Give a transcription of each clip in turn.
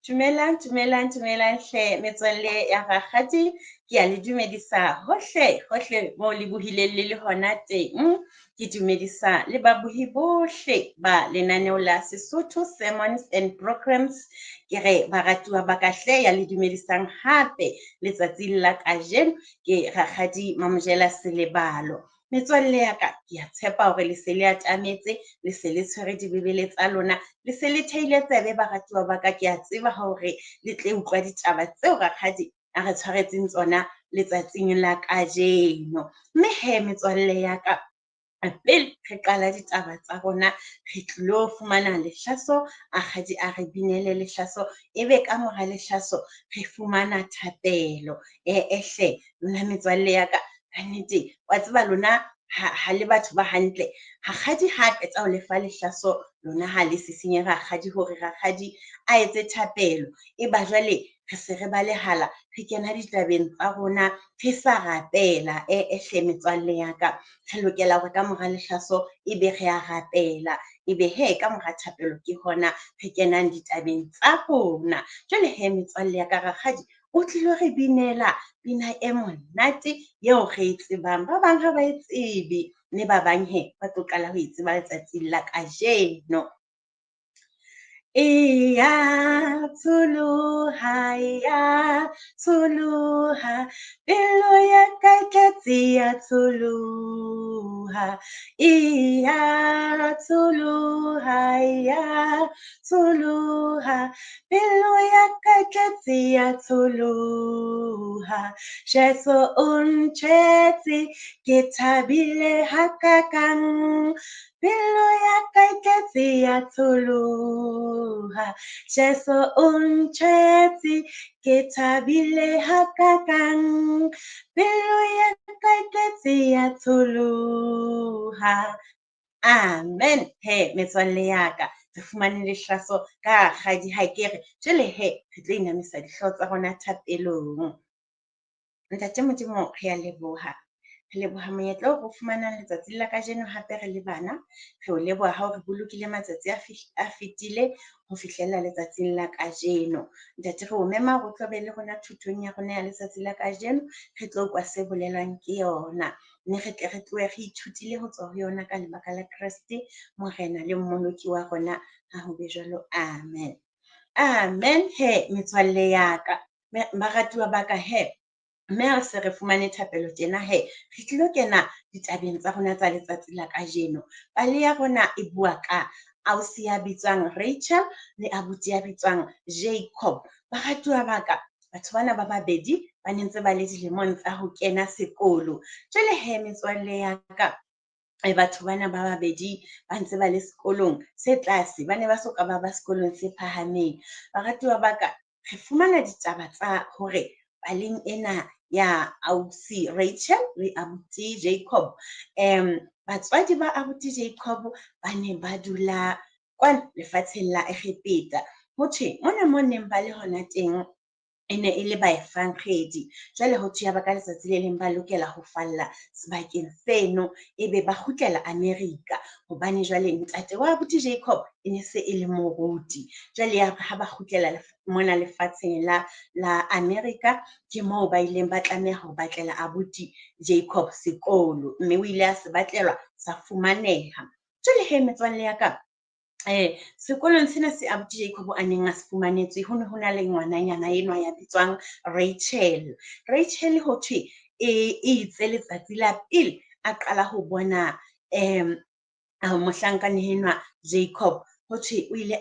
Dumelang hle metswalle ya rakgadi, ke a le dumedisa hohle mo le bohileng le hona teng. Ke dumedisa le babohi bohle ba lenaneo la Sesotho Sermons and Programs. Ke re baratuwa ba ka hle ya le dumedisang hape letsatsing la kajeno ke rakgadi Mamojela Selebalo. Metswalle ya ka, ke a tshepa hore le se le atametse, le se le tshwere dibebele tsa lona, le se le theile tsebe baratuwa ba ka. Ke a tseba hore le tle utlwa ditaba tseo rakgadi a re tshwaretseng tsona letsatsing la kajeno. Mme he metswalle ya ka, pele re qala ditaba tsa rona, re tlilo fumana lehlaso, rakgadi a re binele lehlaso, ebe ka mora lehlaso re fumana thapelo. Hle lona metswalle ya ka, kannete wa tseba lona ha le batho ba hantle. Rakgadi ha qeta ho lefa lehlaso, lona ha le sisinye rakgadi hore rakgadi a etse thapelo. Eba jwale re se re balehala, re kena ditabeng tsa rona, re sa rapela. Hle metswalle ya ka, re lokela hore ka mora lehlaso ebe re a rapela. Ebe he ka mora thapelo ke hona re kenang ditabeng tsa rona. Jwale he metswalle ya ka, rakgadi o tlilo re binela pina e monate eo re e tsebang. Ba bang ha ba e tsebe, mme ba bang he ba tlo qala ho e tseba letsatsing la kajeno. Ya tsholoha, pelo ya ka e tletse ya tsholoha. Ya tsholoha, pelo ya ka e tletse ya tsholoha. Jesu o ntjhetse, ke thabile hakakang, pelo ya ka e tletse ya tsholoha. Jesu o ntjhetse, ke thabile hakakang, pelo ya ka e tletse ya tsholoha. Amen. He metswalle ya ka, re fumane lehlaso ka rakgadi ha ke re jwale he re tlo inamisa dihlooho tsa rona thapelong. Ntate Modimo re a leboha. Re leboha monyetla o re fumanang letsatsing la kajeno hape re le bana. Re o leboha ha o re bolokile matsatsi a fetile ho fihlela letsatsing la kajeno. Ntate re o mema hore o tlo be le rona thutong ya rona ya letsatsi la kajeno. Re tlo kwa se bolelwang ke yona. Mme re tle re tlohe re ithutile ho tswa ho yona ka lebaka la Kreste, morena le mmoloki wa rona. Ha ho be jwalo. Amen. Amen. He metswalle ya ka, baratuwa ba ka he. Mme ha se re fumane thapelo tjena he, re tlilo kena ditabeng tsa rona tsa letsatsi la kajeno. Pale ya rona e bua ka ausi ya bitswang Rachel le abuti ya bitswang Jacob. Baratuwa ba ka, batho bana ba babedi ba ne ntse ba le dilemong tsa ho kena sekolo. Jwale he metswalle ya ka, batho bana ba babedi ba ntse ba le sekolong se tlase, ba ne ba soka ba sekolong se phahameng. Baratuwa ba ka, re fumana ditaba tsa hore paleng ena ya ausi Rachel le abuti Jacob, batswadi ba abuti Jacob ba ne ba dula kwana lefatsheng la Egepeta. Hothwe mona mo neng ba le hona teng e ne e le baefankgedi. Jwale ho thwe ya ba ka letsatsi le leng ba lokela ho falla sebakeng seno, ebe ba kgutlela America, hobane jwale ntate wa abuti Jacob e ne se e le moruti. Jwale ha ba kgutlela mona lefatsheng la America, ke moo ba ileng ba tlameha ho batlela abuti Jacob sekolo, mme o ile a se batlelwa sa fumaneha. Jwale he metswalle ya ka, sekolong sena se abuti Jacob a neng a se fumanetswe, ho ne ho na le ngwananyana enwa ya bitswang Rachel. Rachel hothwe e itse letsatsi la pele a qala ho bona mohlankana enwa Jacob, hothwe o ile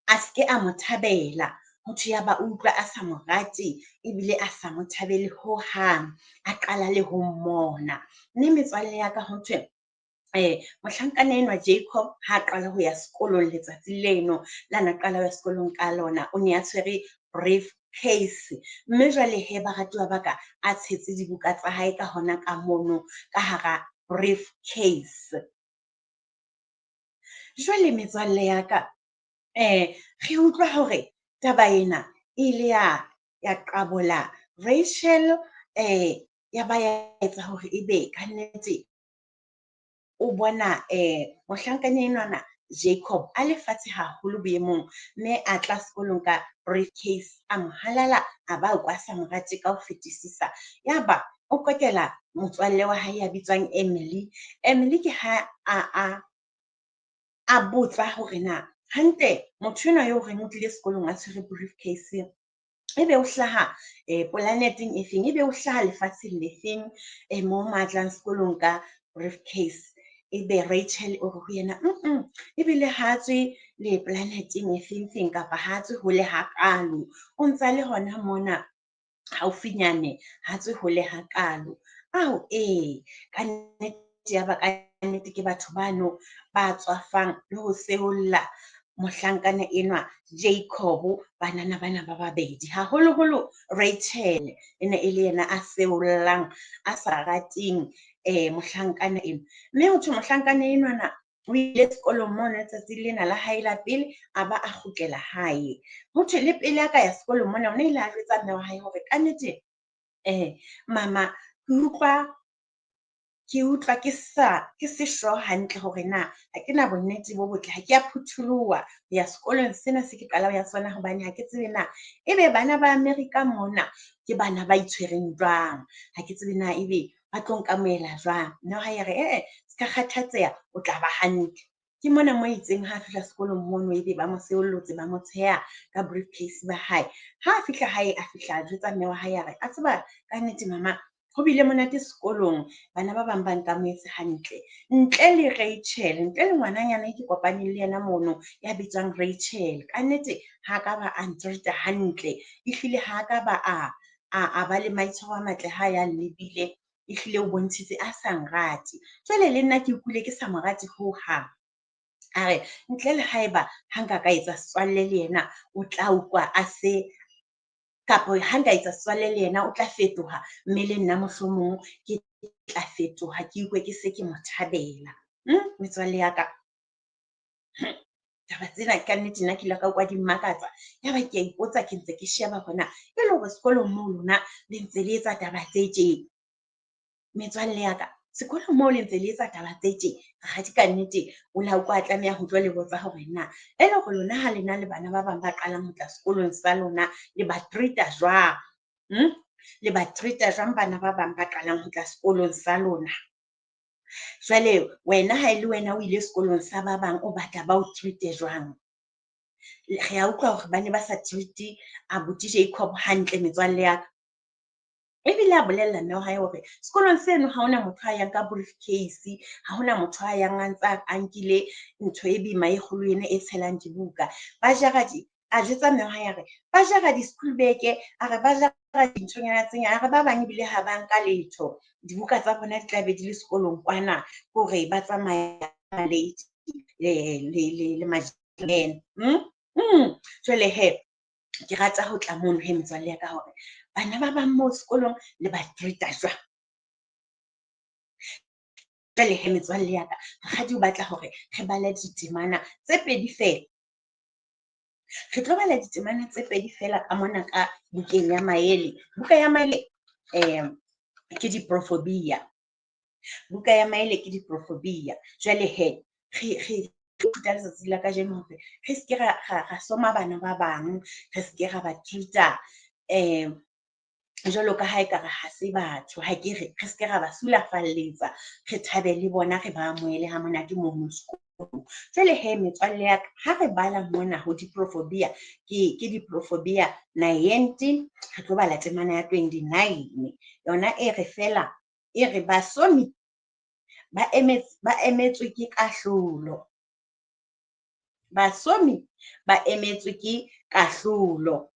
a ske a mo thabela. Hothwe ya ba utlwa a sa mo rate, ebile a sa mo thabele ho hang, a qala le ho mmona. Mme metswalle ya ka, hothwe mohlankana enwa Jacob ha qala ho ya sekolong letsatsi leno la na qala ho ya sekolong ka lona, o ne a tshwere briefcase. Mme jwale he baratuwa ba ka, a tshetse dibuka tsa hae ka hona ka mono ka hara briefcase. Jwale metswalle ya ka, re utlwa hore taba ena e ile ya qabola Rachel, ya ba ya etsa hore ebe kannete o bona mohlankana enwana Jacob a le fatshe haholo boemong, mme a tla sekolong ka briefcase, a mo halala, a ba kwa sa mo rate ka ho fetisisa. Yaba o kokela motswalle wa hae ya bitswang Emily. Emily ke ha a botsa hore na hantle motho enwa eo reng o tlile sekolong a tshwere briefcase, ebe o hlaha planeteng e feng, ebe o hlaha lefatsheng le feng moo matlang sekolong ka briefcase. Ebe Rachel o re ho yena ebile ha tswe le planeteng e feng kapa ha tswe hole hakalo, o ntsa le hona mona haufinyane, ha tswe hole hakalo. Ka nnete ya ba ka nnete ke batho bano ba tswafang le ho seolla mohlankana enwa Jacob, banana bana ba babedi, haholoholo Rachel e ne e le yena a seollang, a sa rateng mohlankana eno. Mme ho thwe mohlankana enwana o ile sekolong mona letsatsi lena la hae la pele, a ba a kgutlela hae. Ho thwe le pele a ka ya sekolong mona, o ne ile a jwetsa mme wa hae hore kannete mama, ke utlwa ke se sure hantle hore na ha ke na bonnete bo botle, ha ke a phutholoha ho ya sekolong sena se ke qala ho ya sona, hobane ha ke tsebe na ebe bana ba America mona ke bana ba itshwereng jwang, ha ke tsebe na ebe ba tlo nkamoela jwang. Mme wa hae re ska kgathatseha, o tla ba hantle. Ke mona mo itseng ha fihla sekolong mono, ebe ba mo seollotse, ba mo tsheha ka briefcase ba hae. Ha a fihla hae, a fihla a jwetsa mme wa hae a re, a tseba ka nnete mama, ho bile monate sekolong, bana ba bang ba nkamoetse hantle, ntle le Rachel, ntle le ngwananyana e ke kopaneng le yena mono ya bitswang Rachel. Ka nnete ha ka ba a ntreat-a hantle, ehlile ha ka ba a ba le maitshwaro a matle ha ya lebile, ehlile o bontshitse a sa nrate. Jwale le nna ke ikutlwe ke sa mo rate hohang. A re ntle le haeba ha nka ka etsa setswalle le yena, o tla utlwa a se, kapa ha nka etsa setswalle le yena o tla fetoha, mme le nna mohlomong ke tla fetoha, ke utlwe ke se ke mo thabela. Metswalle ya ka, taba tsena ka nnete nna ke ile ka utlwa di mmakatsa. Yaba ke a ipotsa, ke ntse ke sheba hona e le hore sekolong moo lona le ntse le etsa taba tse tjena. Metswalle ya ka, sekolong moo le ntse le etsa taba tse tjena, rakgadi ka nnete o la utlwa a tlameha ho tlo le botsa hore na e le hore lona ha le na le bana ba bang ba qalang ho tla sekolong sa lona, le ba treat-a jwang? Le ba treat-a jwang bana ba bang ba qalang ho tla sekolong sa lona? Jwale wena ha ele wena o ile sekolong sa ba bang, o batla ba o treat-e jwang? Re a utlwa hore ba ne ba sa treat-e abuti Jacob hantle, metswalle ya ka. Ebile a bolella mme wa hae hore sekolong seno ha hona motho a yang ka briefcase, ha hona motho a yang a ntsa a nkile ntho e boima e kgolo ena e tshelang dibuka. Ba jara a jwetsa mme wa hae a re ba jara di-school bag-e, a re ba jara dinthonyana tse nyane, a re ba bang ebile ha ba nka letho, dibuka tsa bona di tla be di le sekolong kwana, hore ba tsamaya late le majaleng. Jwale hee, ke rata ho tla mono hee metswalle ya ka, hore bana ba bang moo sekolong le ba treat-a jwang. Jwale hee metswalle ya ka, rakgadi o batla hore re bale ditemana tse pedi fela. Re tlo bala ditemana tse pedi fela ka mona ka bukeng ya maele. Buka ya maele ke diprofobia. Buka ya maele ke diprofobia. Jwale hee, re ithuta letsatsi la kajeno hore re se ke ra soma bana ba bang, re se ke ra ba treat-a jwalo ka ha ekare ha se batho, ha ke re se ke ra ba sulafalletsa, re thabe le bona, re ba amohele ha monate mono sekolong. Jwale hee metswalle ya ka, ha re bala mona ho diprofobia, ke diprofobia 19, re tlo bala temana ya 29, yona e re fela e re basomi ba emetswe ke kahlolo. Basomi ba emetswe ke kahlolo.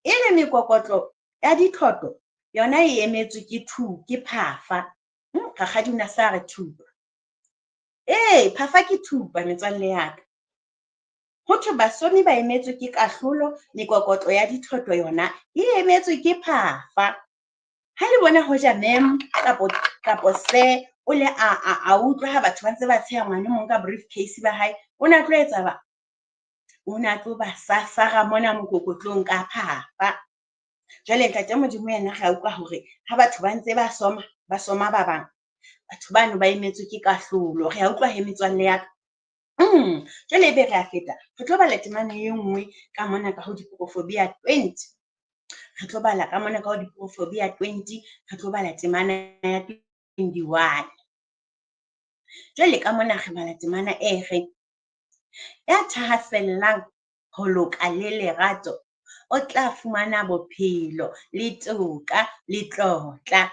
E le mekokotlo ya ditlhotlo, yona e emetswe ke phafa. Rakgadi o na sa re thupa. Phafa ke thupa metswalle ya ka. Ho thwe basomi ba emetswe ke kahlolo, mekokotlo ya ditlhotlo yona e emetswe ke phafa. Ha le bona hoja mem kapo se o le a utlwa ha batho ba ntse ba tsheha ngwane mong ka briefcase ba hae, o na tlo etsa ba? O na tlo ba sasara mona mokokotlong ka phafa. Jwale ntate Modimo yena re a utlwa hore ha batho ba ntse ba soma ba bang, batho bano ba emetswe ke kahlolo. Re a utlwa he metswalle ya ka. Jwale ebe re a feta, re tlo bala temana e nngwe ka mona ka ho diporofobia 20. Re tlo bala ka mona ka ho diporofobia 20, re tlo bala temana ya 21. Jwale ka mona re bala temana e reng, ya thahasellang ho loka le lerato o tla fumana bophelo le toka le tlotla.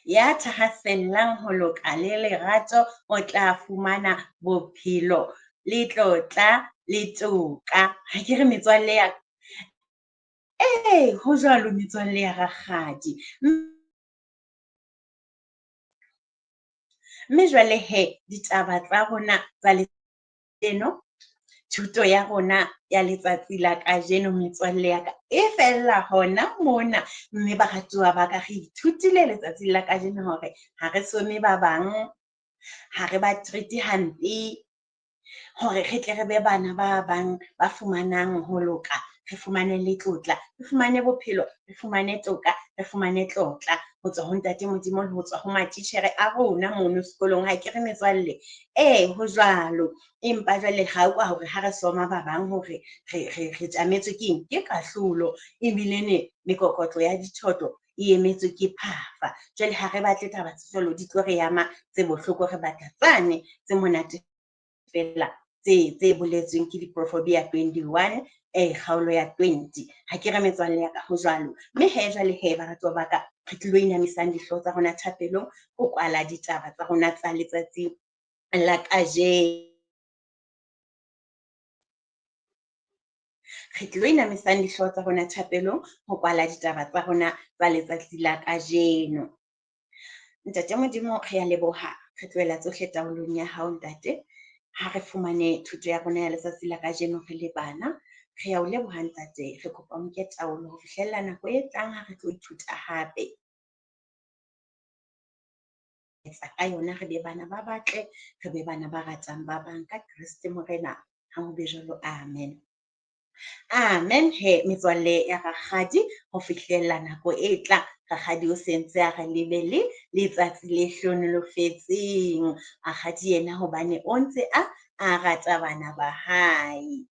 Ya thahasellang ho loka le lerato o tla fumana bophelo le tlotla le toka. Ha ke re metswalle ya ka, ho jwalo metswalle ya rakgadi. Mme jwale ditaba tsa rona tsa leno, thuto ya rona ya letsatsi la kajeno metswalle ya ka e fella hona mona. Mme baratuwa ba ka, re ithutile letsatsi la kajeno hore ha re some ba bang, ha re ba treat-e hampe, hore re tle re be bana ba bang ba fumanang ho loka, re fumane le tlotla, re fumane bophelo, re fumane toka, re fumane tlotla ho tswa ho Ntate Modimo le ho tswa ho matitjhere a rona mono sekolong. Ha ke re metswalle, ho jwalo. Empa jwale ga utlwa hore ha re soma ba bang hore re tjametswe ke eng? Ke kahlolo, ebile mekokotlo ya dithoto e emetswe ke phafa. Jwale ha re batle taba tse jwalo di tlo re ama tse bohloko, re batla tsane tse monate fela tse boletsweng ke diporofobia 21, kgaolo ya 20. Ha ke re metswalle ya ka ho jwalo. Mme jwale baratuwa ba ka, re tlilo inamisang dihlooho tsa rona thapelong ho kwala ditaba tsa rona tsa letsatsi la kajeno. Re tlilo inamisang dihlooho tsa rona thapelong ho kwala ditaba tsa rona tsa letsatsi la kajeno. Ntate Modimo re a leboha, re tlohela tsohle taolong ya hao ntate. Ha re fumane thuto ya rona ya letsatsi la kajeno re le bana, re a o leboha ntate. Re kopa o nke taolo ho fihlella nako e tlang ha re tlo ithuta hape ka yona, re be bana ba batle, re be bana ba ratang ba bang ka Kriste Morena. Ha ho be jwalo, amen. Amen metswalle ya rakgadi, ho fihlella nako e tlang, rakgadi o sentse a re lebele letsatsi le hlonolofetseng. Rakgadi yena hobane o ntse a rata bana ba hae.